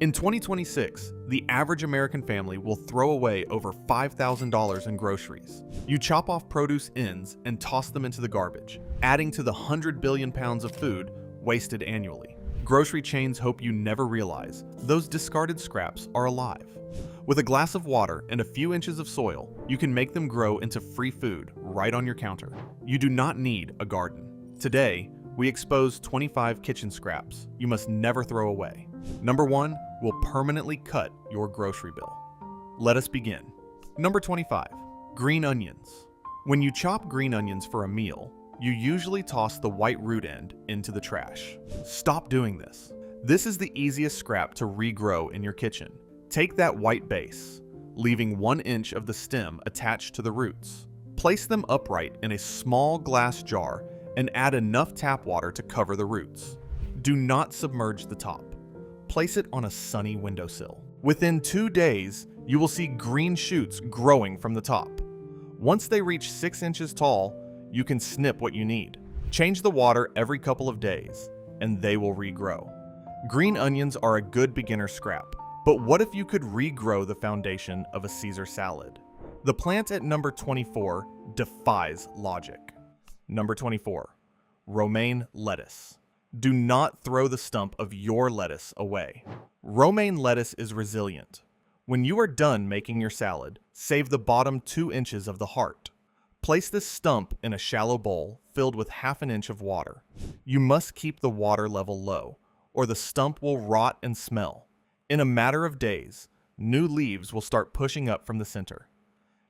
In 2026, the average American family will throw away over $5,000 in groceries. You chop off produce ends and toss them into the garbage, adding to the 100 billion pounds of food wasted annually. Grocery chains hope you never realize those discarded scraps are alive. With a glass of water and a few inches of soil, you can make them grow into free food right on your counter. You do not need a garden. Today, we expose 25 kitchen scraps you must never throw away. Number 1 will permanently cut your grocery bill. Let us begin. Number 25, green onions. When you chop green onions for a meal, you usually toss the white root end into the trash. Stop doing this. This is the easiest scrap to regrow in your kitchen. Take that white base, leaving 1 inch of the stem attached to the roots. Place them upright in a small glass jar and add enough tap water to cover the roots. Do not submerge the top. Place it on a sunny windowsill. Within 2 days, you will see green shoots growing from the top. Once they reach 6 inches tall, you can snip what you need. Change the water every couple of days, and they will regrow. Green onions are a good beginner scrap, but what if you could regrow the foundation of a Caesar salad? The plant at number 24 defies logic. Number 24, romaine lettuce. Do not throw the stump of your lettuce away. Romaine lettuce is resilient. When you are done making your salad, save the bottom 2 inches of the heart. Place this stump in a shallow bowl filled with ½ an inch of water. You must keep the water level low, or the stump will rot and smell. In a matter of days, new leaves will start pushing up from the center.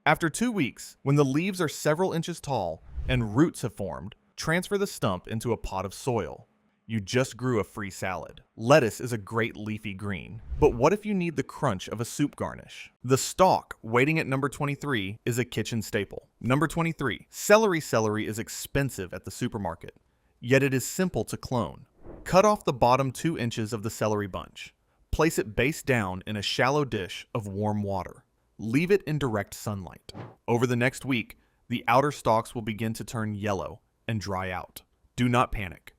After 2 weeks, when the leaves are several inches tall and roots have formed, transfer the stump into a pot of soil. You just grew a free salad. Lettuce is a great leafy green, but what if you need the crunch of a soup garnish? The stalk, waiting at number 23, is a kitchen staple. Number 23, celery. Celery is expensive at the supermarket, yet it is simple to clone. Cut off the bottom 2 inches of the celery bunch. Place it base down in a shallow dish of warm water. Leave it in direct sunlight. Over the next week, the outer stalks will begin to turn yellow and dry out. Do not panic.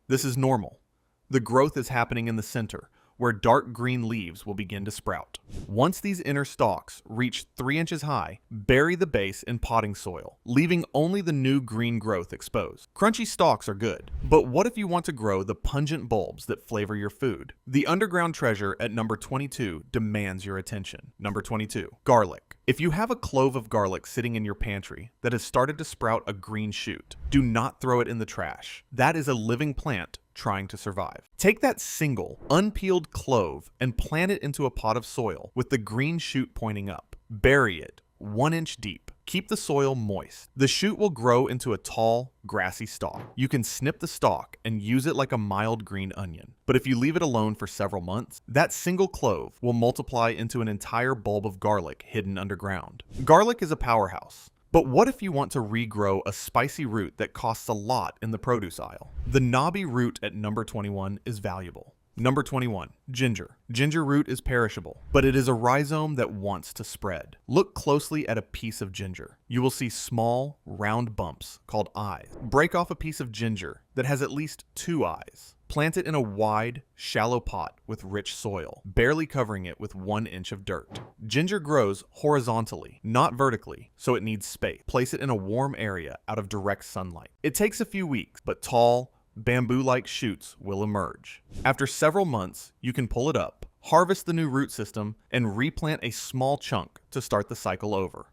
This is normal. The growth is happening in the center, where dark green leaves will begin to sprout. Once these inner stalks reach 3 inches high, bury the base in potting soil, leaving only the new green growth exposed. Crunchy stalks are good, but what if you want to grow the pungent bulbs that flavor your food? The underground treasure at number 22 demands your attention. Number 22, garlic. If you have a clove of garlic sitting in your pantry that has started to sprout a green shoot, do not throw it in the trash. That is a living plant trying to survive. Take that single, unpeeled clove and plant it into a pot of soil with the green shoot pointing up. Bury it 1 inch deep. Keep the soil moist. The shoot will grow into a tall, grassy stalk. You can snip the stalk and use it like a mild green onion. But if you leave it alone for several months, that single clove will multiply into an entire bulb of garlic hidden underground. Garlic is a powerhouse. But what if you want to regrow a spicy root that costs a lot in the produce aisle? The knobby root at number 21 is valuable. Number 21, ginger. Ginger root is perishable, but it is a rhizome that wants to spread. Look closely at a piece of ginger. You will see small, round bumps called eyes. Break off a piece of ginger that has at least 2 eyes. Plant it in a wide, shallow pot with rich soil, barely covering it with 1 inch of dirt. Ginger grows horizontally, not vertically, so it needs space. Place it in a warm area out of direct sunlight. It takes a few weeks, but tall, bamboo-like shoots will emerge. After several months, you can pull it up, harvest the new root system, and replant a small chunk to start the cycle over.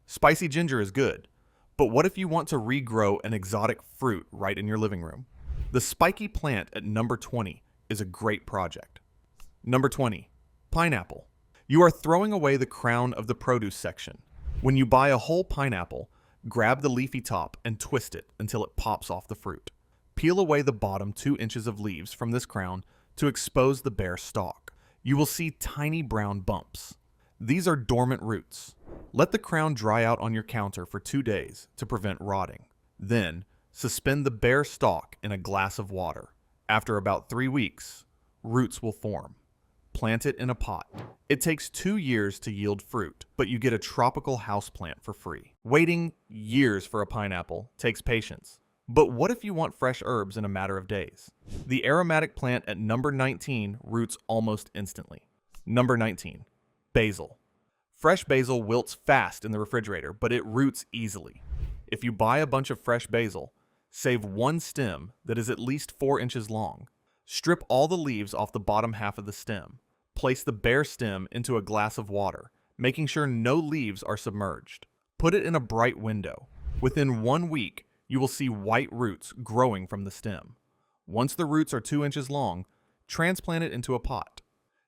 Spicy ginger is good, but what if you want to regrow an exotic fruit right in your living room? The spiky plant at number 20 is a great project. Number 20, pineapple. You are throwing away the crown of the produce section. When you buy a whole pineapple, grab the leafy top and twist it until it pops off the fruit. Peel away the bottom 2 inches of leaves from this crown to expose the bare stalk. You will see tiny brown bumps. These are dormant roots. Let the crown dry out on your counter for 2 days to prevent rotting. Then, suspend the bare stalk in a glass of water. After about 3 weeks, roots will form. Plant it in a pot. It takes 2 years to yield fruit, but you get a tropical houseplant for free. Waiting years for a pineapple takes patience, But what if you want fresh herbs in a matter of days? The aromatic plant at number 19 roots almost instantly. Number 19. Basil. Fresh basil wilts fast in the refrigerator, but it roots easily. If you buy a bunch of fresh basil, save one stem that is at least 4 inches long. Strip all the leaves off the bottom half of the stem. Place the bare stem into a glass of water, making sure no leaves are submerged. Put it in a bright window. Within 1 week, you will see white roots growing from the stem. Once the roots are 2 inches long, transplant it into a pot.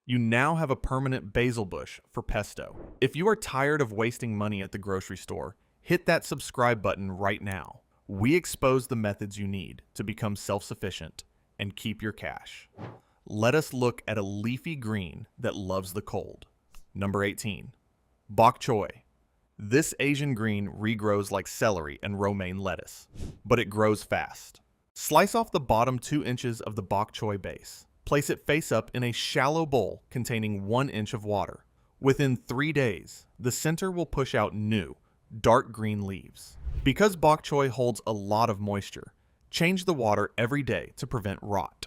You now have a permanent basil bush for pesto. If you are tired of wasting money at the grocery store, hit that subscribe button right now. We expose the methods you need to become self-sufficient and keep your cash. Let us look at a leafy green that loves the cold. Number 18. Bok choy. This Asian green regrows like celery and romaine lettuce, but it grows fast. Slice off the bottom 2 inches of the bok choy base. Place it face up in a shallow bowl containing 1 inch of water. Within 3 days, the center will push out new, dark green leaves. Because bok choy holds a lot of moisture, change the water every day to prevent rot.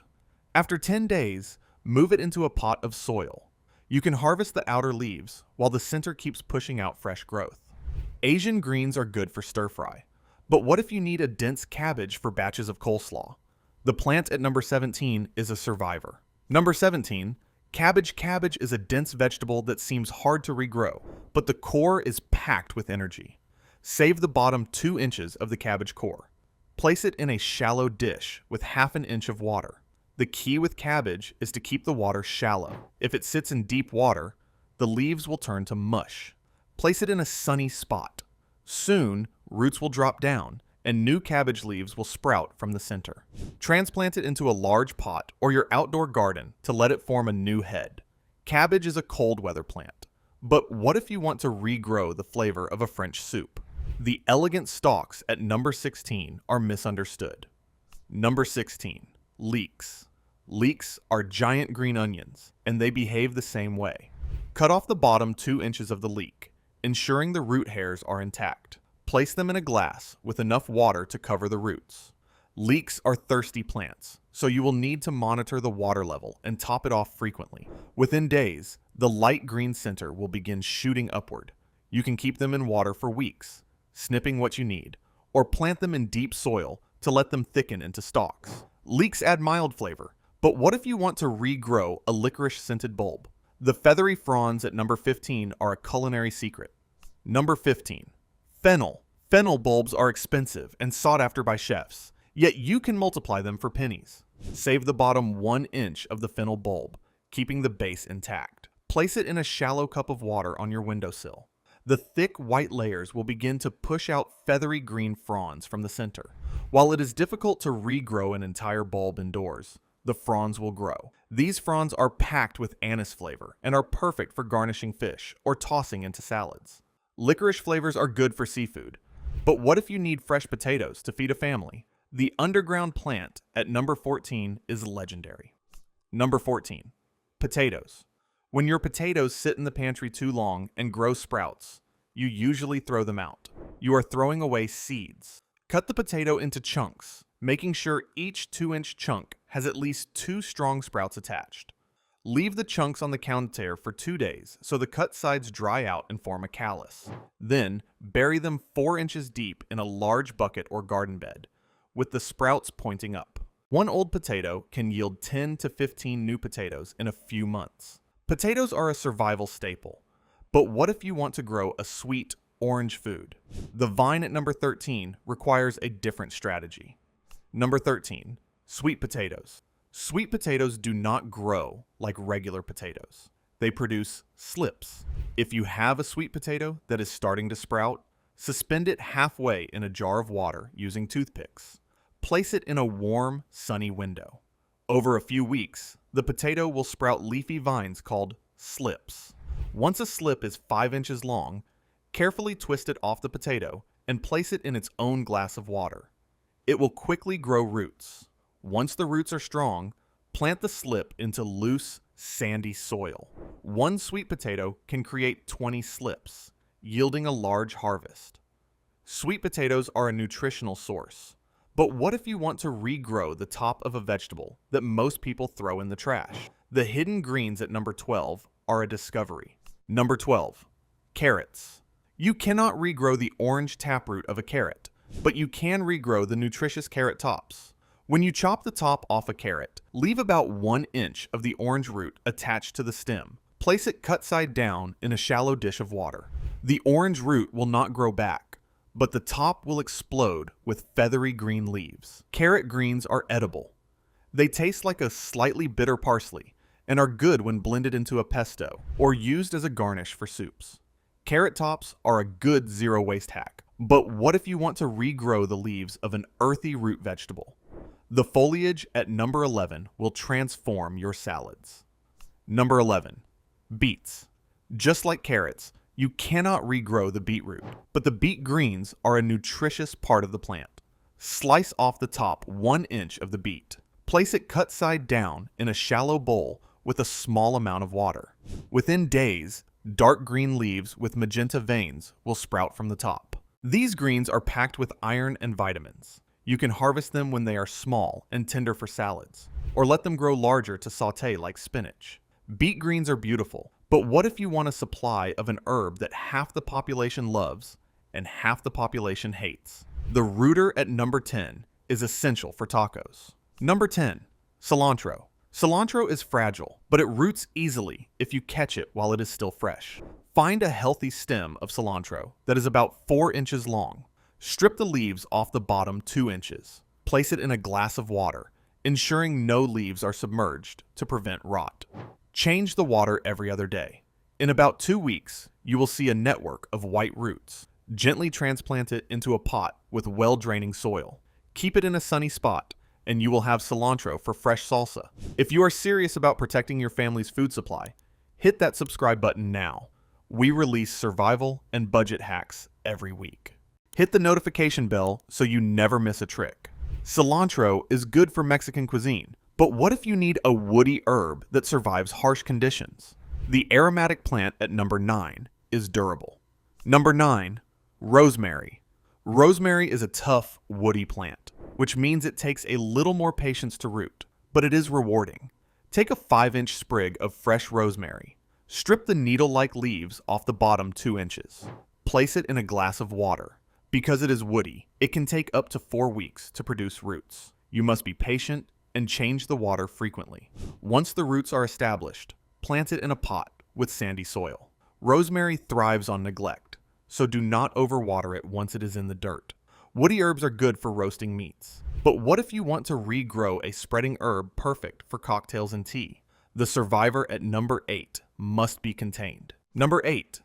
After 10 days, move it into a pot of soil. You can harvest the outer leaves while the center keeps pushing out fresh growth. Asian greens are good for stir fry, but what if you need a dense cabbage for batches of coleslaw? The plant at number 17 is a survivor. Number 17, cabbage. Cabbage is a dense vegetable that seems hard to regrow, but the core is packed with energy. Save the bottom 2 inches of the cabbage core. Place it in a shallow dish with half an inch of water. The key with cabbage is to keep the water shallow. If it sits in deep water, the leaves will turn to mush. Place it in a sunny spot. Soon, roots will drop down, and new cabbage leaves will sprout from the center. Transplant it into a large pot or your outdoor garden to let it form a new head. Cabbage is a cold weather plant, but what if you want to regrow the flavor of a French soup? The elegant stalks at number 16 are misunderstood. Number 16. Leeks. Leeks are giant green onions, and they behave the same way. Cut off the bottom 2 inches of the leek, ensuring the root hairs are intact. Place them in a glass with enough water to cover the roots. Leeks are thirsty plants, so you will need to monitor the water level and top it off frequently. Within days, the light green center will begin shooting upward. You can keep them in water for weeks, snipping what you need, or plant them in deep soil to let them thicken into stalks. Leeks add mild flavor, but what if you want to regrow a licorice-scented bulb? The feathery fronds at number 15 are a culinary secret. Number 15. Fennel. Fennel bulbs are expensive and sought after by chefs, yet you can multiply them for pennies. Save the bottom 1 inch of the fennel bulb, keeping the base intact. Place it in a shallow cup of water on your windowsill. The thick white layers will begin to push out feathery green fronds from the center. While it is difficult to regrow an entire bulb indoors, the fronds will grow. These fronds are packed with anise flavor and are perfect for garnishing fish or tossing into salads. Licorice flavors are good for seafood, but what if you need fresh potatoes to feed a family? The underground plant at number 14 is legendary. Number 14. Potatoes. When your potatoes sit in the pantry too long and grow sprouts, you usually throw them out. You are throwing away seeds. Cut the potato into chunks, making sure each 2-inch chunk has at least 2 strong sprouts attached. Leave the chunks on the counter for 2 days so the cut sides dry out and form a callus. Then, bury them 4 inches deep in a large bucket or garden bed, with the sprouts pointing up. One old potato can yield 10 to 15 new potatoes in a few months. Potatoes are a survival staple, but what if you want to grow a sweet, orange food? The vine at number 13 requires a different strategy. Number 13. Sweet potatoes. Sweet potatoes do not grow like regular potatoes. They produce slips. If you have a sweet potato that is starting to sprout, suspend it halfway in a jar of water using toothpicks. Place it in a warm, sunny window. Over a few weeks, the potato will sprout leafy vines called slips. Once a slip is 5 inches long, carefully twist it off the potato and place it in its own glass of water. It will quickly grow roots. Once the roots are strong, plant the slip into loose, sandy soil. One sweet potato can create 20 slips, yielding a large harvest. Sweet potatoes are a nutritional source, But what if you want to regrow the top of a vegetable that most people throw in the trash? The hidden greens at number 12 are a discovery. Number 12, carrots. You cannot regrow the orange taproot of a carrot, but you can regrow the nutritious carrot tops. When you chop the top off a carrot, leave about 1 inch of the orange root attached to the stem. Place it cut side down in a shallow dish of water. The orange root will not grow back, but the top will explode with feathery green leaves. Carrot greens are edible. They taste like a slightly bitter parsley and are good when blended into a pesto or used as a garnish for soups. Carrot tops are a good zero-waste hack. But what if you want to regrow the leaves of an earthy root vegetable? The foliage at number 11 will transform your salads. Number 11, beets. Just like carrots, you cannot regrow the beetroot, but the beet greens are a nutritious part of the plant. Slice off the top 1 inch of the beet. Place it cut side down in a shallow bowl with a small amount of water. Within days, dark green leaves with magenta veins will sprout from the top. These greens are packed with iron and vitamins. You can harvest them when they are small and tender for salads, or let them grow larger to saute like spinach. Beet greens are beautiful, but what if you want a supply of an herb that half the population loves and half the population hates? The rooter at number 10 is essential for tacos. Number 10, cilantro. Cilantro is fragile, but it roots easily if you catch it while it is still fresh. Find a healthy stem of cilantro that is about 4 inches long. Strip the leaves off the bottom 2 inches. Place it in a glass of water, ensuring no leaves are submerged to prevent rot. Change the water every other day. In about 2 weeks, you will see a network of white roots. Gently transplant it into a pot with well-draining soil. Keep it in a sunny spot, and you will have cilantro for fresh salsa. If you are serious about protecting your family's food supply, hit that subscribe button now. We release survival and budget hacks every week. Hit the notification bell so you never miss a trick. Cilantro is good for Mexican cuisine, but what if you need a woody herb that survives harsh conditions? The aromatic plant at number 9 is durable. Number 9, rosemary. Rosemary is a tough, woody plant, which means it takes a little more patience to root, but it is rewarding. Take a 5-inch sprig of fresh rosemary. Strip the needle-like leaves off the bottom 2 inches. Place it in a glass of water. Because it is woody, it can take up to 4 weeks to produce roots. You must be patient and change the water frequently. Once the roots are established, plant it in a pot with sandy soil. Rosemary thrives on neglect, so do not overwater it once it is in the dirt. Woody herbs are good for roasting meats. But what if you want to regrow a spreading herb perfect for cocktails and tea? The survivor at number 8 must be contained. Number 8,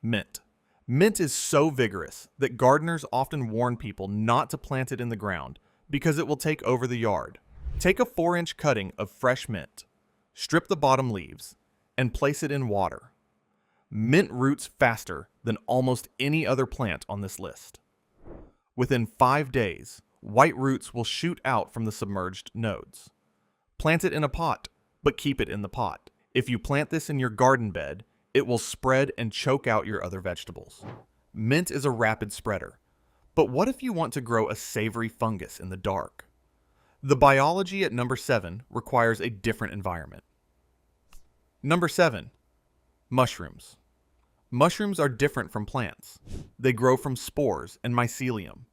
mint. Mint is so vigorous that gardeners often warn people not to plant it in the ground because it will take over the yard. Take a 4-inch cutting of fresh mint, strip the bottom leaves, and place it in water. Mint roots faster than almost any other plant on this list. Within 5 days, white roots will shoot out from the submerged nodes. Plant it in a pot, but keep it in the pot. If you plant this in your garden bed, it will spread and choke out your other vegetables. Mint is a rapid spreader. But what if you want to grow a savory fungus in the dark? The biology at number 7 requires a different environment. Number 7, mushrooms. Mushrooms are different from plants. They grow from spores and mycelium.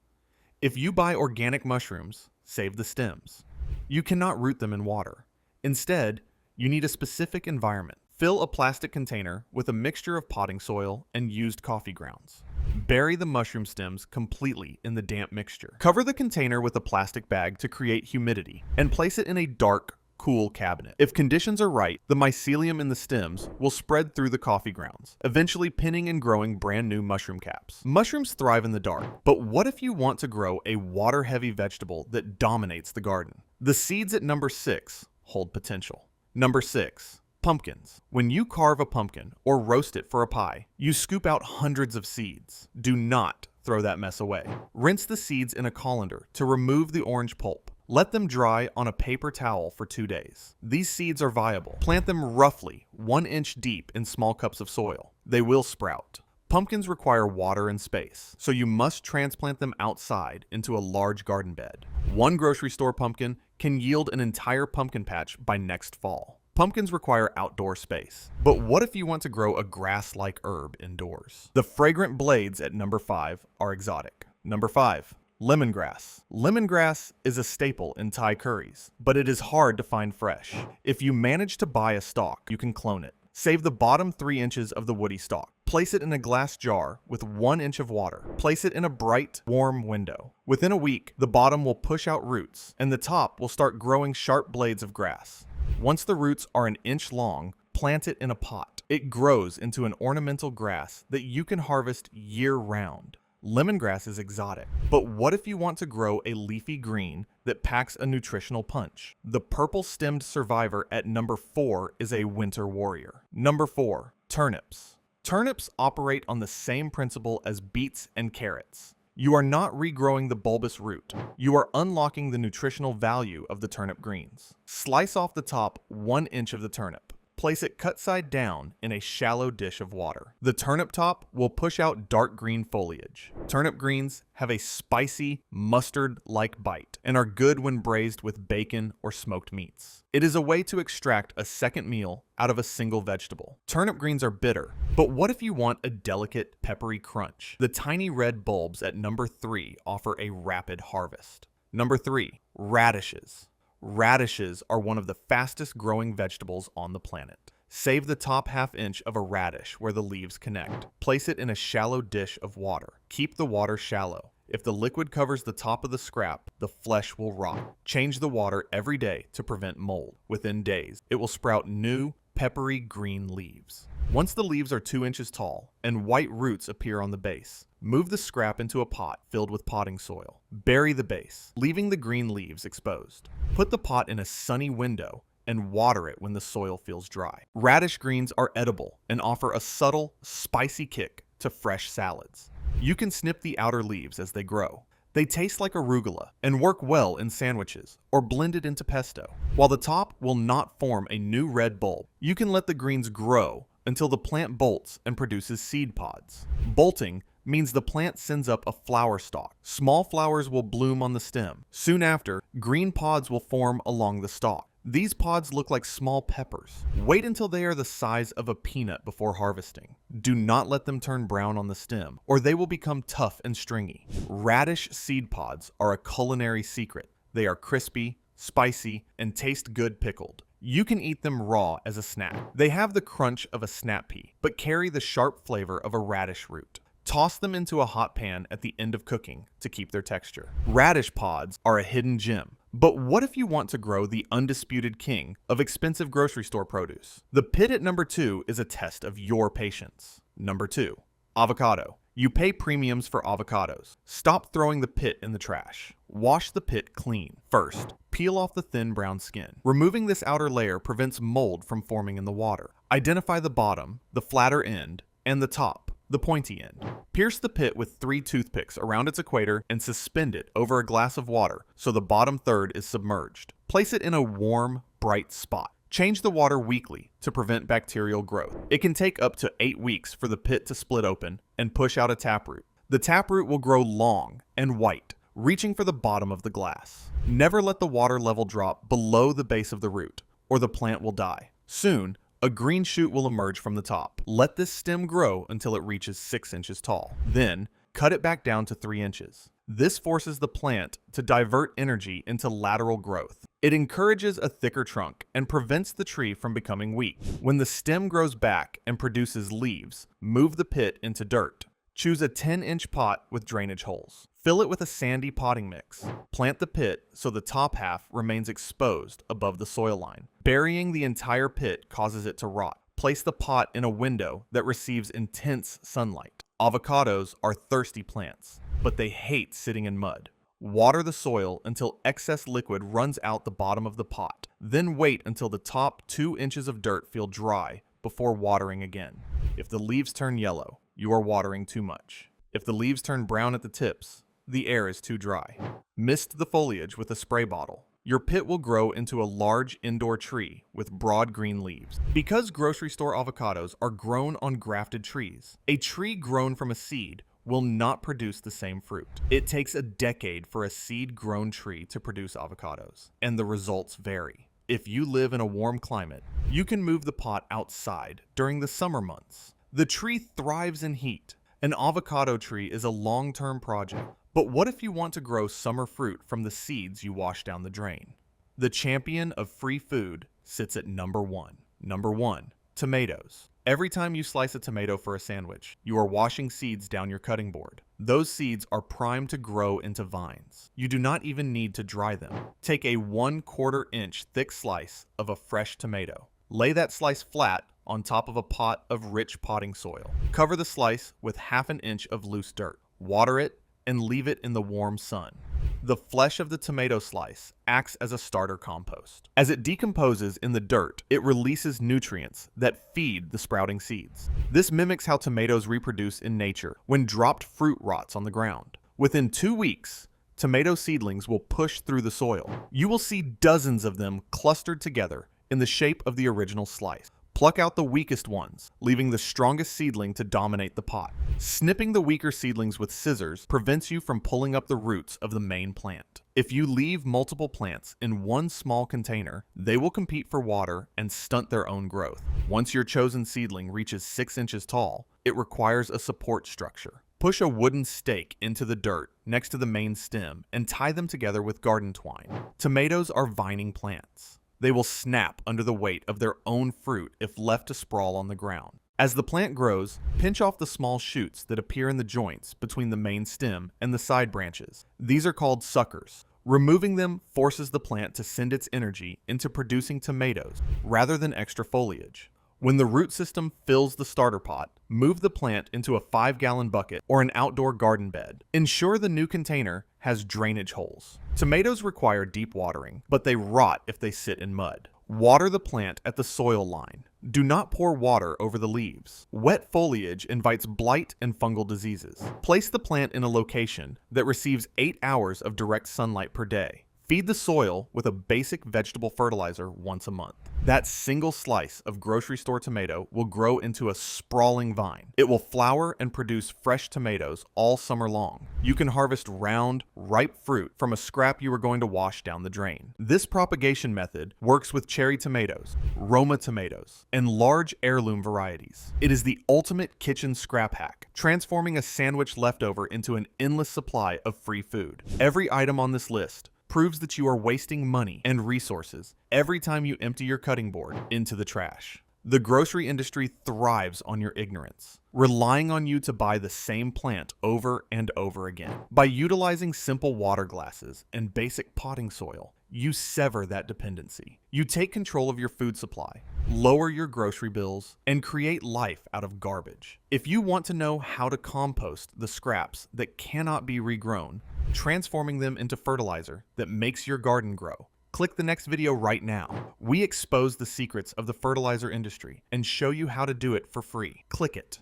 If you buy organic mushrooms, save the stems. You cannot root them in water. Instead, you need a specific environment. Fill a plastic container with a mixture of potting soil and used coffee grounds. Bury the mushroom stems completely in the damp mixture. Cover the container with a plastic bag to create humidity and place it in a dark, cool cabinet. If conditions are right, the mycelium in the stems will spread through the coffee grounds, eventually pinning and growing brand new mushroom caps. Mushrooms thrive in the dark, but what if you want to grow a water-heavy vegetable that dominates the garden? The seeds at number 6 hold potential. Number 6. Pumpkins. When you carve a pumpkin or roast it for a pie, you scoop out hundreds of seeds. Do not throw that mess away. Rinse the seeds in a colander to remove the orange pulp. Let them dry on a paper towel for 2 days. These seeds are viable. Plant them roughly 1 inch deep in small cups of soil. They will sprout. Pumpkins require water and space, so you must transplant them outside into a large garden bed. One grocery store pumpkin can yield an entire pumpkin patch by next fall. Pumpkins require outdoor space. But what if you want to grow a grass-like herb indoors? The fragrant blades at number 5 are exotic. Number 5. Lemongrass. Lemongrass is a staple in Thai curries, but it is hard to find fresh. If you manage to buy a stalk, you can clone it. Save the bottom 3 inches of the woody stalk. Place it in a glass jar with 1 inch of water. Place it in a bright, warm window. Within a week, the bottom will push out roots, and the top will start growing sharp blades of grass. Once the roots are an inch long, plant it in a pot. It grows into an ornamental grass that you can harvest year-round. Lemongrass is exotic, but what if you want to grow a leafy green that packs a nutritional punch? The purple-stemmed survivor at number 4 is a winter warrior. Number 4. Turnips. Turnips operate on the same principle as beets and carrots. You are not regrowing the bulbous root. You are unlocking the nutritional value of the turnip greens. Slice off the top 1 inch of the turnip. Place it cut side down in a shallow dish of water. The turnip top will push out dark green foliage. Turnip greens have a spicy, mustard-like bite and are good when braised with bacon or smoked meats. It is a way to extract a second meal out of a single vegetable. Turnip greens are bitter, but what if you want a delicate, peppery crunch? The tiny red bulbs at number 3 offer a rapid harvest. Number 3. Radishes. Radishes are one of the fastest growing vegetables on the planet. Save the top ½ inch of a radish where the leaves connect. Place it in a shallow dish of water. Keep the water shallow. If the liquid covers the top of the scrap, the flesh will rot. Change the water every day to prevent mold. Within days, it will sprout new, peppery green leaves. Once the leaves are 2 inches tall and white roots appear on the base, move the scrap into a pot filled with potting soil. Bury the base, leaving the green leaves exposed. Put the pot in a sunny window and water it when the soil feels dry. Radish greens are edible and offer a subtle, spicy kick to fresh salads. You can snip the outer leaves as they grow. They taste like arugula and work well in sandwiches or blended into pesto. While the top will not form a new red bulb, you can let the greens grow until the plant bolts and produces seed pods. Bolting means the plant sends up a flower stalk. Small flowers will bloom on the stem. Soon after, green pods will form along the stalk. These pods look like small peppers. Wait until they are the size of a peanut before harvesting. Do not let them turn brown on the stem, or they will become tough and stringy. Radish seed pods are a culinary secret. They are crispy, spicy, and taste good pickled. You can eat them raw as a snack. They have the crunch of a snap pea, but carry the sharp flavor of a radish root. Toss them into a hot pan at the end of cooking to keep their texture. Radish pods are a hidden gem. But what if you want to grow the undisputed king of expensive grocery store produce? The pit at number 2 is a test of your patience. Number 2. Avocado. You pay premiums for avocados. Stop throwing the pit in the trash. Wash the pit clean. First, peel off the thin brown skin. Removing this outer layer prevents mold from forming in the water. Identify the bottom, the flatter end, and the top, the pointy end. Pierce the pit with 3 toothpicks around its equator and suspend it over a glass of water so the bottom third is submerged. Place it in a warm, bright spot. Change the water weekly to prevent bacterial growth. It can take up to 8 weeks for the pit to split open and push out a taproot. The taproot will grow long and white, reaching for the bottom of the glass. Never let the water level drop below the base of the root, or the plant will die. Soon, a green shoot will emerge from the top. Let this stem grow until it reaches 6 inches tall. Then, cut it back down to 3 inches. This forces the plant to divert energy into lateral growth. It encourages a thicker trunk and prevents the tree from becoming weak. When the stem grows back and produces leaves, move the pit into dirt. Choose a 10-inch pot with drainage holes. Fill it with a sandy potting mix. Plant the pit so the top half remains exposed above the soil line. Burying the entire pit causes it to rot. Place the pot in a window that receives intense sunlight. Avocados are thirsty plants, but they hate sitting in mud. Water the soil until excess liquid runs out the bottom of the pot. Then wait until the top 2 inches of dirt feel dry before watering again. If the leaves turn yellow, you are watering too much. If the leaves turn brown at the tips, the air is too dry. Mist the foliage with a spray bottle. Your pit will grow into a large indoor tree with broad green leaves. Because grocery store avocados are grown on grafted trees, a tree grown from a seed will not produce the same fruit. It takes a decade for a seed-grown tree to produce avocados, and the results vary. If you live in a warm climate, you can move the pot outside during the summer months. The tree thrives in heat. An avocado tree is a long-term project. But what if you want to grow summer fruit from the seeds you wash down the drain? The champion of free food sits at number one. Number one, tomatoes. Every time you slice a tomato for a sandwich, you are washing seeds down your cutting board. Those seeds are primed to grow into vines. You do not even need to dry them. Take a 1/4 inch thick slice of a fresh tomato. Lay that slice flat on top of a pot of rich potting soil. Cover the slice with 1/2 inch of loose dirt. Water it and leave it in the warm sun. The flesh of the tomato slice acts as a starter compost. As it decomposes in the dirt, it releases nutrients that feed the sprouting seeds. This mimics how tomatoes reproduce in nature when dropped fruit rots on the ground. Within 2 weeks, tomato seedlings will push through the soil. You will see dozens of them clustered together in the shape of the original slice. Pluck out the weakest ones, leaving the strongest seedling to dominate the pot. Snipping the weaker seedlings with scissors prevents you from pulling up the roots of the main plant. If you leave multiple plants in one small container, they will compete for water and stunt their own growth. Once your chosen seedling reaches 6 inches tall, it requires a support structure. Push a wooden stake into the dirt next to the main stem and tie them together with garden twine. Tomatoes are vining plants. They will snap under the weight of their own fruit if left to sprawl on the ground. As the plant grows, pinch off the small shoots that appear in the joints between the main stem and the side branches. These are called suckers. Removing them forces the plant to send its energy into producing tomatoes rather than extra foliage. When the root system fills the starter pot, move the plant into a 5-gallon bucket or an outdoor garden bed. Ensure the new container has drainage holes. Tomatoes require deep watering, but they rot if they sit in mud. Water the plant at the soil line. Do not pour water over the leaves. Wet foliage invites blight and fungal diseases. Place the plant in a location that receives 8 hours of direct sunlight per day. Feed the soil with a basic vegetable fertilizer once a month. That single slice of grocery store tomato will grow into a sprawling vine. It will flower and produce fresh tomatoes all summer long. You can harvest round, ripe fruit from a scrap you are going to wash down the drain. This propagation method works with cherry tomatoes, Roma tomatoes, and large heirloom varieties. It is the ultimate kitchen scrap hack, transforming a sandwich leftover into an endless supply of free food. Every item on this list proves that you are wasting money and resources every time you empty your cutting board into the trash. The grocery industry thrives on your ignorance, relying on you to buy the same plant over and over again. By utilizing simple water glasses and basic potting soil, you sever that dependency. You take control of your food supply, lower your grocery bills, and create life out of garbage. If you want to know how to compost the scraps that cannot be regrown, transforming them into fertilizer that makes your garden grow, click the next video right now. We expose the secrets of the fertilizer industry and show you how to do it for free. Click it.